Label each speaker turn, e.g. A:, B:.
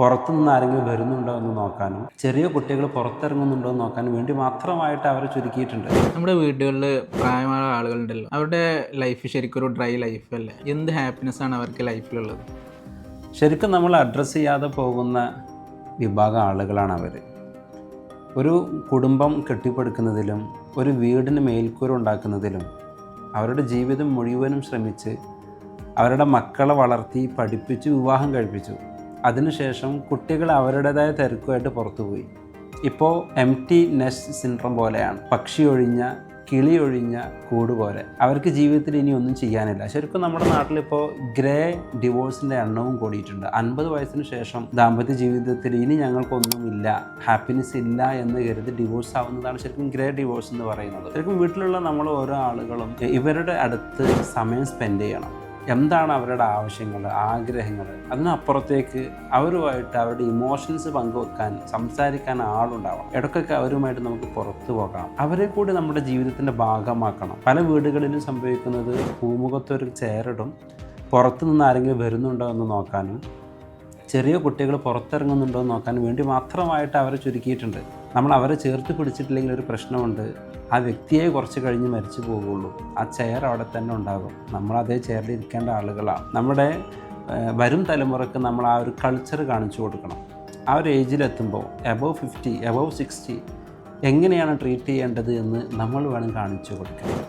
A: പുറത്തുനിന്ന് ആരെങ്കിലും വരുന്നുണ്ടോ എന്ന് നോക്കാനും ചെറിയ കുട്ടികൾ പുറത്തിറങ്ങുന്നുണ്ടോ എന്ന് നോക്കാനും വേണ്ടി മാത്രമായിട്ട് അവരെ ചുരുക്കിയിട്ടുണ്ട്.
B: നമ്മുടെ വീടുകളിൽ പ്രായമായ ആളുകളുണ്ടല്ലോ, അവരുടെ ലൈഫ് ശരിക്കും ഒരു ഡ്രൈ ലൈഫ് അല്ലേ? എന്ത് ഹാപ്പിനെസ് ആണ് അവർക്ക് ലൈഫിലുള്ളത്?
A: ശരിക്കും നമ്മൾ അഡ്രസ്സ് ചെയ്യാതെ പോകുന്ന വിഭാഗം ആളുകളാണ് അവർ. ഒരു കുടുംബം കെട്ടിപ്പടുക്കുന്നതിലും ഒരു വീടിന് മേൽക്കൂര ഉണ്ടാക്കുന്നതിലും അവരുടെ ജീവിതം മുഴുവനും ശ്രമിച്ച് അവരുടെ മക്കളെ വളർത്തി പഠിപ്പിച്ച് വിവാഹം കഴിപ്പിച്ചു. അതിനുശേഷം കുട്ടികൾ അവരുടേതായ തിരക്കുമായിട്ട് പുറത്തുപോയി. ഇപ്പോൾ എംപ്റ്റി നെസ്റ്റ് സിൻഡ്രോം പോലെയാണ്, പക്ഷി ഒഴിഞ്ഞ കിളി ഒഴിഞ്ഞ കൂട് പോലെ. അവർക്ക് ജീവിതത്തിൽ ഇനി ഒന്നും ചെയ്യാനില്ല. ശരിക്കും നമ്മുടെ നാട്ടിലിപ്പോൾ ഗ്രേ ഡിവോഴ്സിൻ്റെ എണ്ണവും കൂടിയിട്ടുണ്ട്. 50 വയസ്സിന് ശേഷം ദാമ്പത്യ ജീവിതത്തിൽ ഇനി ഞങ്ങൾക്കൊന്നുമില്ല, ഹാപ്പിനെസ് ഇല്ല എന്ന് കരുതി ഡിവോഴ്സ് ആവുന്നതാണ് ശരിക്കും ഗ്രേ ഡിവോഴ്സ് എന്ന് പറയുന്നത്. ശരിക്കും വീട്ടിലുള്ള നമ്മൾ ഓരോ ആളുകളും ഇവരുടെ അടുത്ത് സമയം സ്പെൻഡ് ചെയ്യണം. എന്താണ് അവരുടെ ആവശ്യങ്ങൾ, ആഗ്രഹങ്ങൾ, അതിനപ്പുറത്തേക്ക് അവരുമായിട്ട് അവരുടെ ഇമോഷൻസ് പങ്കുവെക്കാൻ, സംസാരിക്കാൻ ആളുണ്ടാവണം. ഇടയ്ക്കൊക്കെ അവരുമായിട്ട് നമുക്ക് പുറത്തു പോകാം. അവരെ കൂടി നമ്മുടെ ജീവിതത്തിൻ്റെ ഭാഗമാക്കണം. പല വീടുകളിലും സംഭവിക്കുന്നത് പൂമുഖത്തൊരു ചെയറിടും, പുറത്തു നിന്ന് ആരെങ്കിലും വരുന്നുണ്ടോ എന്ന് നോക്കാനും ചെറിയ കുട്ടികൾ പുറത്തിറങ്ങുന്നുണ്ടോ എന്ന് നോക്കാനും വേണ്ടി മാത്രമായിട്ട് അവരെ ചുരുക്കിയിട്ടുണ്ട്. നമ്മൾ അവരെ ചേർത്ത് പിടിച്ചിട്ടില്ലെങ്കിൽ ഒരു പ്രശ്നമുണ്ട്, ആ വ്യക്തിയെ കുറച്ച് കഴിഞ്ഞ് മരിച്ചു പോകുള്ളൂ. ആ ചെയർ അവിടെ തന്നെ ഉണ്ടാകും. നമ്മൾ അതേ ചെയറിൽ ഇരിക്കേണ്ട ആളുകളാണ്. നമ്മുടെ വരും തലമുറക്ക് നമ്മൾ ആ ഒരു കൾച്ചർ കാണിച്ചു കൊടുക്കണം. ആ ഒരു ഏജിലെത്തുമ്പോൾ എബവ് 50, എബവ് 60 എങ്ങനെയാണ് ട്രീറ്റ് ചെയ്യേണ്ടത് എന്ന് നമ്മൾ വേണം കാണിച്ചു കൊടുക്കണം.